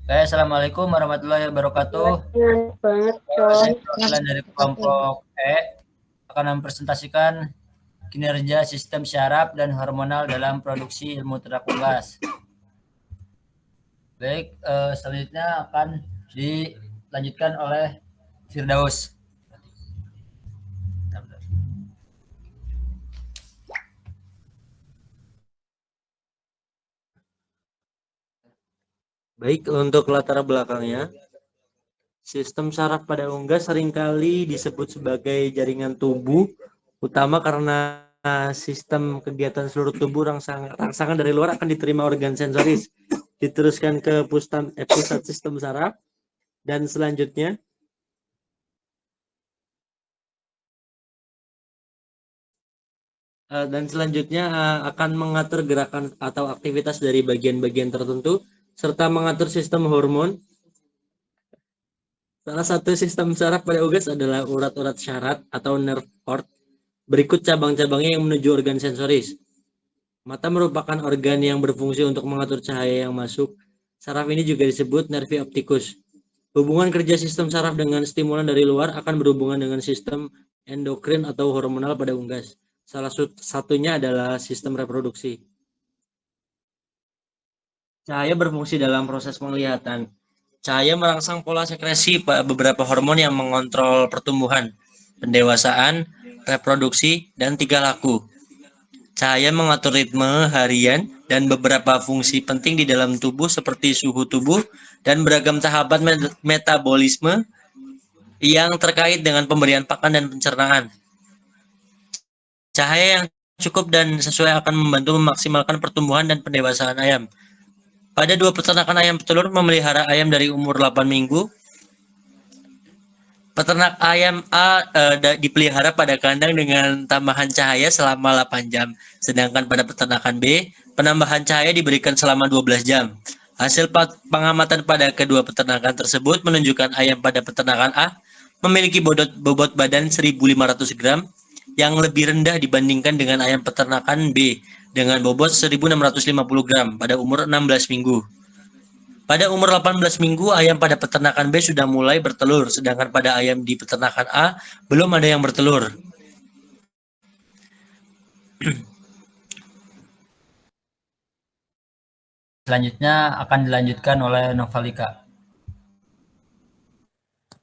Assalamualaikum warahmatullahi wabarakatuh. Ingat banget, Con. Saya perwakilan dari kelompok E akan mempresentasikan kinerja sistem syaraf dan hormonal dalam produksi ilmu ternak unggas. Baik, selanjutnya akan dilanjutkan oleh Firdaus. Baik, untuk latar belakangnya, sistem saraf pada unggas seringkali disebut sebagai jaringan tubuh, utama karena sistem kegiatan seluruh tubuh rangsangan dari luar akan diterima organ sensoris, diteruskan ke pusat sistem saraf, dan selanjutnya akan mengatur gerakan atau aktivitas dari bagian-bagian tertentu, serta mengatur sistem hormon. Salah satu sistem saraf pada unggas adalah urat-urat syaraf atau nerve cord. Berikut cabang-cabangnya yang menuju organ sensoris. Mata merupakan organ yang berfungsi untuk mengatur cahaya yang masuk. Saraf ini juga disebut nervi opticus. Hubungan kerja sistem saraf dengan stimulan dari luar akan berhubungan dengan sistem endokrin atau hormonal pada unggas. Salah satunya adalah sistem reproduksi. Cahaya berfungsi dalam proses penglihatan. Cahaya merangsang pola sekresi beberapa hormon yang mengontrol pertumbuhan, pendewasaan, reproduksi, dan tingkah laku. Cahaya mengatur ritme harian dan beberapa fungsi penting di dalam tubuh seperti suhu tubuh dan beragam tahapan metabolisme yang terkait dengan pemberian pakan dan pencernaan. Cahaya yang cukup dan sesuai akan membantu memaksimalkan pertumbuhan dan pendewasaan ayam. Pada 2 peternakan ayam petelur memelihara ayam dari umur 8 minggu, peternak ayam A dipelihara pada kandang dengan tambahan cahaya selama 8 jam, sedangkan pada peternakan B, penambahan cahaya diberikan selama 12 jam. Hasil pengamatan pada kedua peternakan tersebut menunjukkan ayam pada peternakan A memiliki bobot badan 1.500 gram yang lebih rendah dibandingkan dengan ayam peternakan B dengan bobot 1.650 gram pada umur 16 minggu. Pada umur 18 minggu, ayam pada peternakan B sudah mulai bertelur, sedangkan pada ayam di peternakan A belum ada yang bertelur. Selanjutnya akan dilanjutkan oleh Novalika.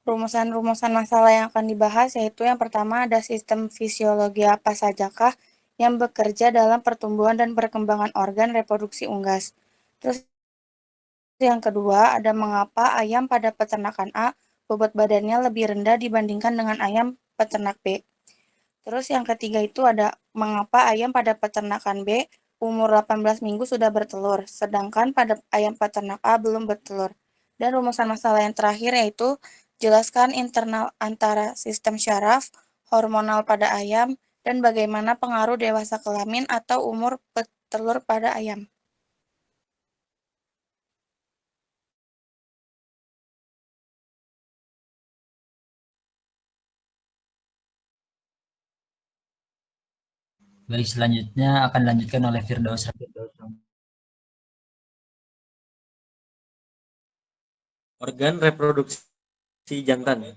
Rumusan-rumusan masalah yang akan dibahas yaitu yang pertama ada sistem fisiologi apa sajakah yang bekerja dalam pertumbuhan dan perkembangan organ reproduksi unggas. Terus yang kedua ada mengapa ayam pada peternakan A bobot badannya lebih rendah dibandingkan dengan ayam peternak B. Terus yang ketiga itu ada mengapa ayam pada peternakan B umur 18 minggu sudah bertelur, sedangkan pada ayam peternak A belum bertelur. Dan rumusan masalah yang terakhir yaitu jelaskan internal antara sistem syaraf, hormonal pada ayam, dan bagaimana pengaruh dewasa kelamin atau umur petelur pada ayam. Baik, selanjutnya akan dilanjutkan oleh Firdaus. Organ reproduksi jantan.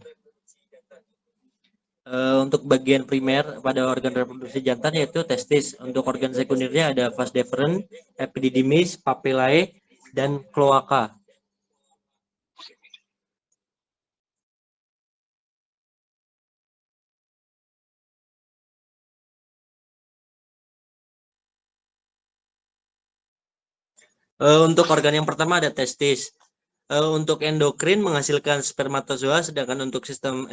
Untuk bagian primer pada organ reproduksi jantan yaitu testis. Untuk organ sekundernya ada vas deferens, epididymis, papillae, dan kloaka. Untuk organ yang pertama ada testis. Untuk endokrin menghasilkan spermatozoa, sedangkan untuk sistem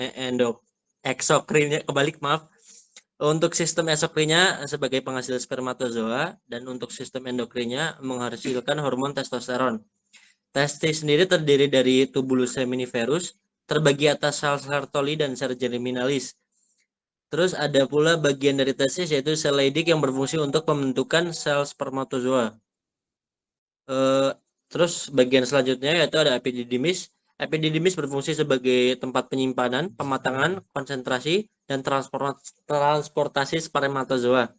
eksokrinnya kebalik, maaf. Untuk sistem eksokrinnya sebagai penghasil spermatozoa dan untuk sistem endokrinnya menghasilkan hormon testosteron. Testis sendiri terdiri dari tubulus seminiferus, terbagi atas sel Sertoli dan sel germinalis. Terus ada pula bagian dari testis yaitu sel Leydig yang berfungsi untuk pembentukan sel spermatozoa. Terus bagian selanjutnya yaitu ada epididymis. Epididymis berfungsi sebagai tempat penyimpanan, pematangan, konsentrasi, dan transportasi spermatozoa.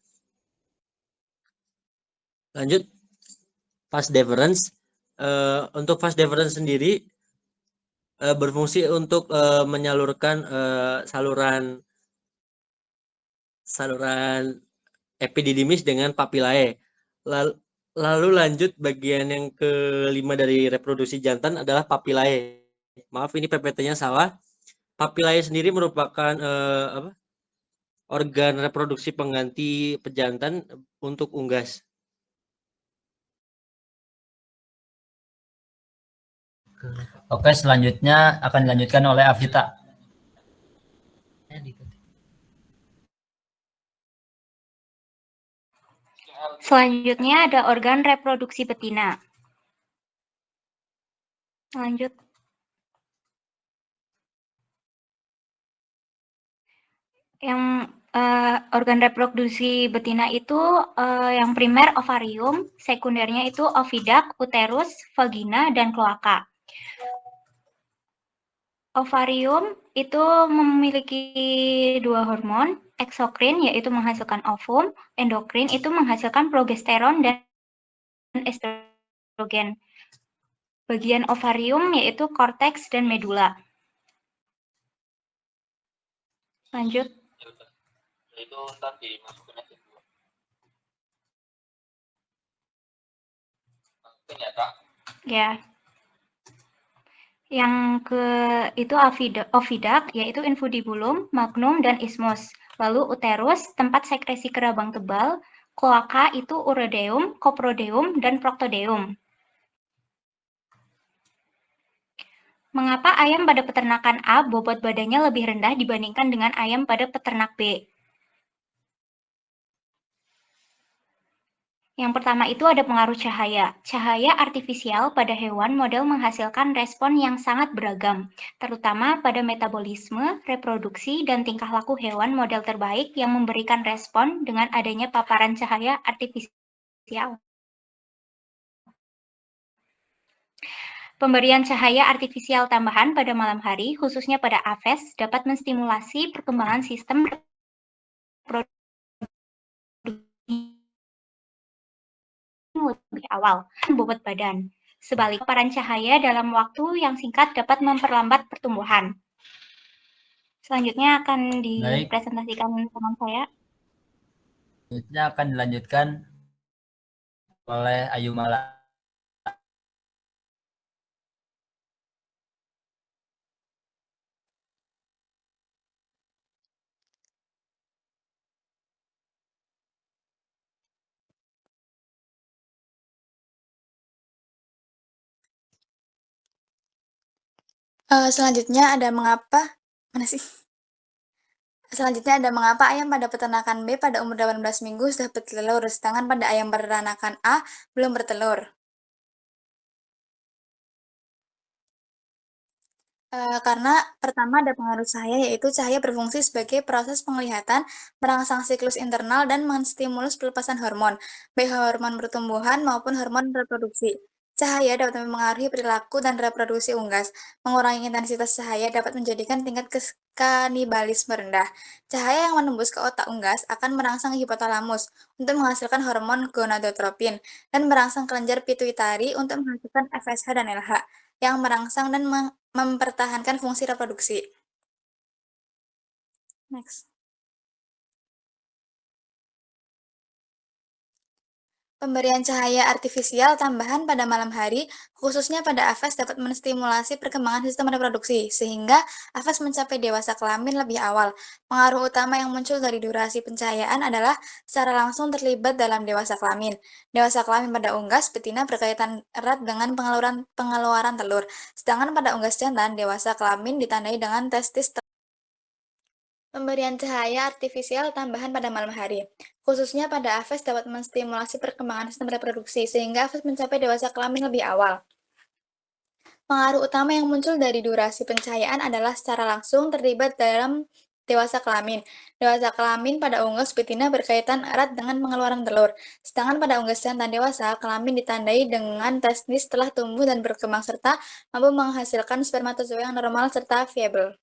Lanjut, vas deferens. Untuk vas deferens sendiri berfungsi untuk menyalurkan saluran epididymis dengan papillae. Lalu lanjut bagian yang kelima dari reproduksi jantan adalah papillae. Maaf ini PPT-nya salah. Papillae sendiri merupakan organ reproduksi pengganti pejantan untuk unggas. Oke, selanjutnya akan dilanjutkan oleh Afita. Selanjutnya ada organ reproduksi betina. Lanjut. Yang organ reproduksi betina itu yang primer ovarium, sekundernya itu oviduct, uterus, vagina, dan kloaka. Ovarium itu memiliki dua hormon, eksokrin yaitu menghasilkan ovum, endokrin itu menghasilkan progesteron dan estrogen. Bagian ovarium yaitu korteks dan medula. Lanjut. Itu ntar dimasukin aja dulu. Ya. Yang itu oviduct yaitu infundibulum, magnum, dan isthmus. Lalu uterus, tempat sekresi kerabang tebal. Kloaka itu urodeum, coprodeum, dan proctodeum. Mengapa ayam pada peternakan A bobot badannya lebih rendah dibandingkan dengan ayam pada peternak B? Yang pertama itu ada pengaruh cahaya. Cahaya artifisial pada hewan model menghasilkan respon yang sangat beragam, terutama pada metabolisme, reproduksi, dan tingkah laku hewan model terbaik yang memberikan respon dengan adanya paparan cahaya artifisial. Pemberian cahaya artifisial tambahan pada malam hari, khususnya pada aves, dapat menstimulasi perkembangan sistem reproduksi lebih awal, bobot badan. Sebaliknya, paparan cahaya dalam waktu yang singkat dapat memperlambat pertumbuhan. Selanjutnya akan dipresentasikan teman saya. Selanjutnya akan dilanjutkan oleh Ayu Mala. Selanjutnya ada mengapa ayam pada peternakan B pada umur 18 minggu sudah bertelur, sedangkan pada ayam peternakan A belum bertelur. Karena pertama ada pengaruh cahaya, yaitu cahaya berfungsi sebagai proses penglihatan, merangsang siklus internal, dan menstimulus pelepasan hormon, baik hormon pertumbuhan maupun hormon reproduksi. Cahaya dapat mempengaruhi perilaku dan reproduksi unggas. Mengurangi intensitas cahaya dapat menjadikan tingkat kanibalisme rendah. Cahaya yang menembus ke otak unggas akan merangsang hipotalamus untuk menghasilkan hormon gonadotropin dan merangsang kelenjar pituitari untuk menghasilkan FSH dan LH yang merangsang dan mempertahankan fungsi reproduksi. Next. Pemberian cahaya artifisial tambahan pada malam hari, khususnya pada aves dapat menstimulasi perkembangan sistem reproduksi, sehingga aves mencapai dewasa kelamin lebih awal. Pengaruh utama yang muncul dari durasi pencahayaan adalah secara langsung terlibat dalam dewasa kelamin. Dewasa kelamin pada unggas betina berkaitan erat dengan pengeluaran telur, sedangkan pada unggas jantan, dewasa kelamin ditandai dengan testis. Pemberian cahaya artifisial tambahan pada malam hari, khususnya pada aves dapat menstimulasi perkembangan sistem reproduksi, sehingga aves mencapai dewasa kelamin lebih awal. Pengaruh utama yang muncul dari durasi pencahayaan adalah secara langsung terlibat dalam dewasa kelamin. Dewasa kelamin pada unggas betina berkaitan erat dengan pengeluaran telur, sedangkan pada unggas jantan dewasa, kelamin ditandai dengan testis telah tumbuh dan berkembang serta mampu menghasilkan spermatozoa yang normal serta viable.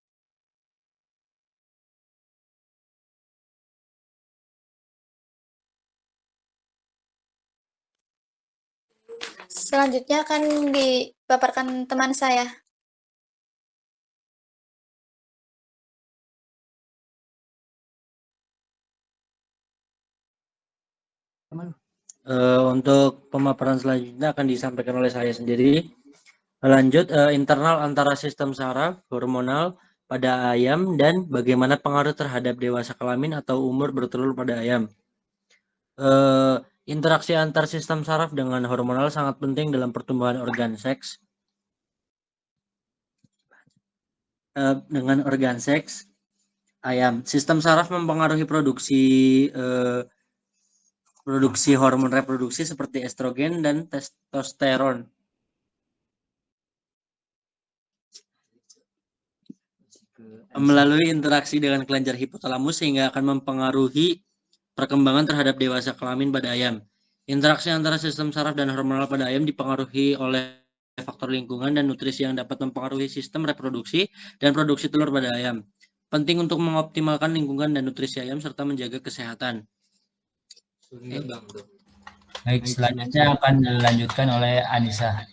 Selanjutnya akan dipaparkan teman saya. Untuk pemaparan selanjutnya akan disampaikan oleh saya sendiri. Lanjut, internal antara sistem saraf hormonal pada ayam dan bagaimana pengaruh terhadap dewasa kelamin atau umur bertelur pada ayam. Eh, Interaksi antar sistem saraf dengan hormonal sangat penting dalam pertumbuhan organ seks. Dengan organ seks ayam, sistem saraf mempengaruhi produksi hormon reproduksi seperti estrogen dan testosteron. Melalui interaksi dengan kelenjar hipotalamus sehingga akan mempengaruhi perkembangan terhadap dewasa kelamin pada ayam. Interaksi antara sistem saraf dan hormonal pada ayam dipengaruhi oleh faktor lingkungan dan nutrisi yang dapat mempengaruhi sistem reproduksi dan produksi telur pada ayam. Penting untuk mengoptimalkan lingkungan dan nutrisi ayam serta menjaga kesehatan. Baik, selanjutnya akan dilanjutkan oleh Anissa.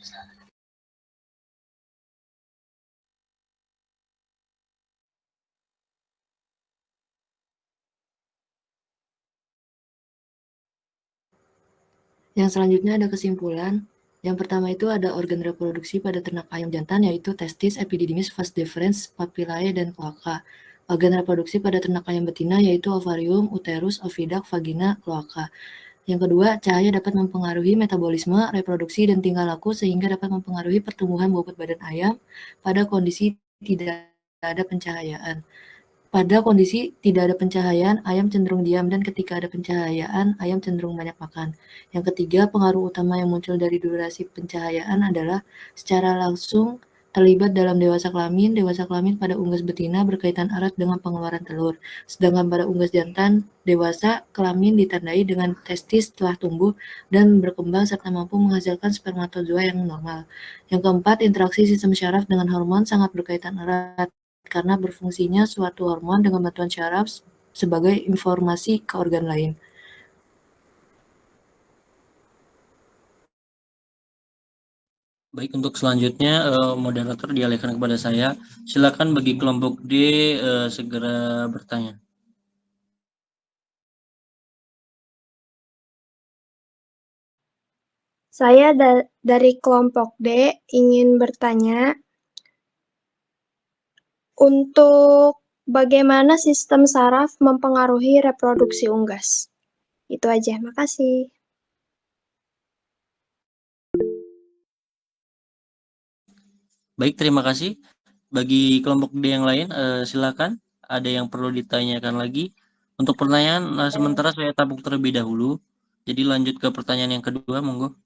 Yang selanjutnya ada kesimpulan. Yang pertama itu ada organ reproduksi pada ternak ayam jantan, yaitu testis, epididymis, vas deferens, papillae, dan kloaka. Organ reproduksi pada ternak ayam betina yaitu ovarium, uterus, oviduct, vagina, kloaka. Yang kedua, cahaya dapat mempengaruhi metabolisme, reproduksi, dan tingkah laku sehingga dapat mempengaruhi pertumbuhan bobot badan ayam pada kondisi tidak ada pencahayaan. Pada kondisi tidak ada pencahayaan, ayam cenderung diam, dan ketika ada pencahayaan, ayam cenderung banyak makan. Yang ketiga, pengaruh utama yang muncul dari durasi pencahayaan adalah secara langsung terlibat dalam dewasa kelamin. Dewasa kelamin pada unggas betina berkaitan erat dengan pengeluaran telur. Sedangkan pada unggas jantan, dewasa kelamin ditandai dengan testis telah tumbuh dan berkembang serta mampu menghasilkan spermatozoa yang normal. Yang keempat, interaksi sistem syaraf dengan hormon sangat berkaitan erat karena berfungsinya suatu hormon dengan bantuan syaraf sebagai informasi ke organ lain. Baik, untuk selanjutnya moderator dialihkan kepada saya. Silakan bagi kelompok D segera bertanya. Saya dari kelompok D ingin bertanya untuk bagaimana sistem saraf mempengaruhi reproduksi unggas. Itu aja, makasih. Baik, terima kasih. Bagi kelompok D yang lain, silakan. Ada yang perlu ditanyakan lagi. Untuk pertanyaan, sementara saya tabung terlebih dahulu. Jadi lanjut ke pertanyaan yang kedua, monggo.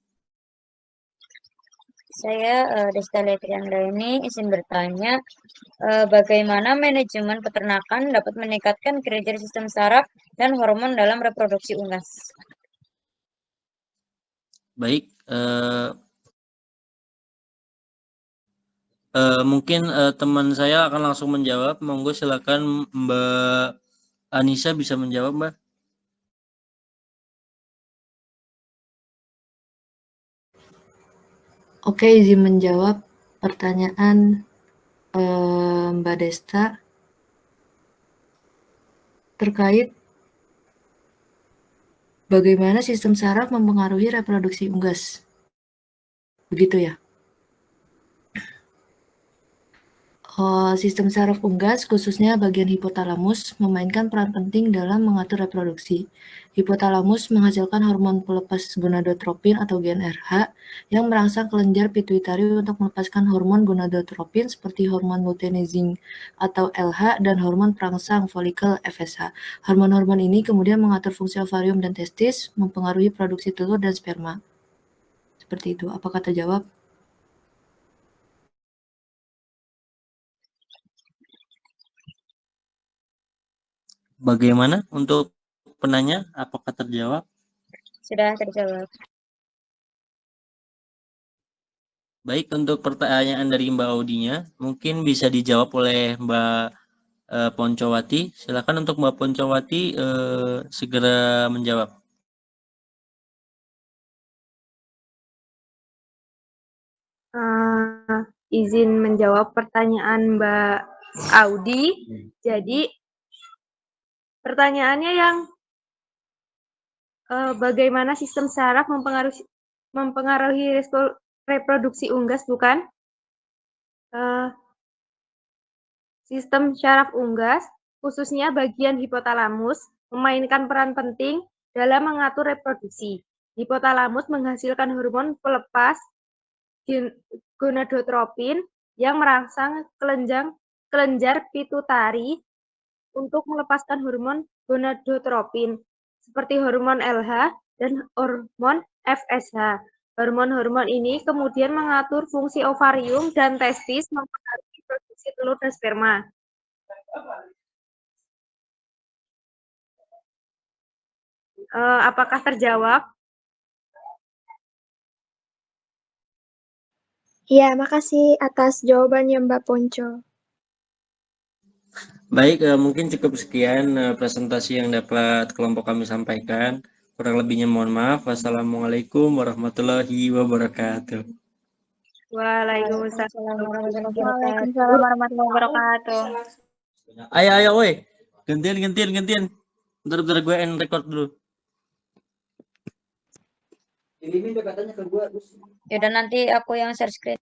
Saya Desta Letriandraini izin bertanya, bagaimana manajemen peternakan dapat meningkatkan kinerja sistem saraf dan hormon dalam reproduksi unggas? Baik, mungkin teman saya akan langsung menjawab. Monggo silakan Mbak Anissa bisa menjawab, Mbak. Oke, izin menjawab pertanyaan Mbak Desta terkait bagaimana sistem saraf mempengaruhi reproduksi unggas. Begitu ya? Sistem saraf unggas, khususnya bagian hipotalamus, memainkan peran penting dalam mengatur reproduksi. Hipotalamus menghasilkan hormon pelepas gonadotropin atau GnRH yang merangsang kelenjar pituitari untuk melepaskan hormon gonadotropin seperti hormon luteinizing atau LH dan hormon perangsang folikel FSH. Hormon-hormon ini kemudian mengatur fungsi ovarium dan testis, mempengaruhi produksi telur dan sperma. Seperti itu. Apakah terjawab? Bagaimana untuk penanya? Apakah terjawab? Sudah terjawab. Baik, untuk pertanyaan dari Mbak Audinya, mungkin bisa dijawab oleh Mbak Poncowati. Silakan untuk Mbak Poncowati segera menjawab. izin menjawab pertanyaan Mbak Audi. Jadi pertanyaannya yang bagaimana sistem saraf mempengaruhi reproduksi unggas, bukan? Sistem syaraf unggas, khususnya bagian hipotalamus, memainkan peran penting dalam mengatur reproduksi. Hipotalamus menghasilkan hormon pelepas gonadotropin yang merangsang kelenjar pituitari untuk melepaskan hormon gonadotropin seperti hormon LH dan hormon FSH. Hormon-hormon ini kemudian mengatur fungsi ovarium dan testis, mempengaruhi produksi telur dan sperma. Apakah terjawab? Iya, makasih atas jawabannya Mbak Ponco. Baik, mungkin cukup sekian presentasi yang dapat kelompok kami sampaikan. Kurang lebihnya mohon maaf. Wassalamualaikum warahmatullahi wabarakatuh. Waalaikumsalam warahmatullahi wabarakatuh. Waalaikumsalam warahmatullahi wabarakatuh. Ayo, woi. Gantian. Bentar, gue end record dulu. Yaudah, nanti aku yang share screen.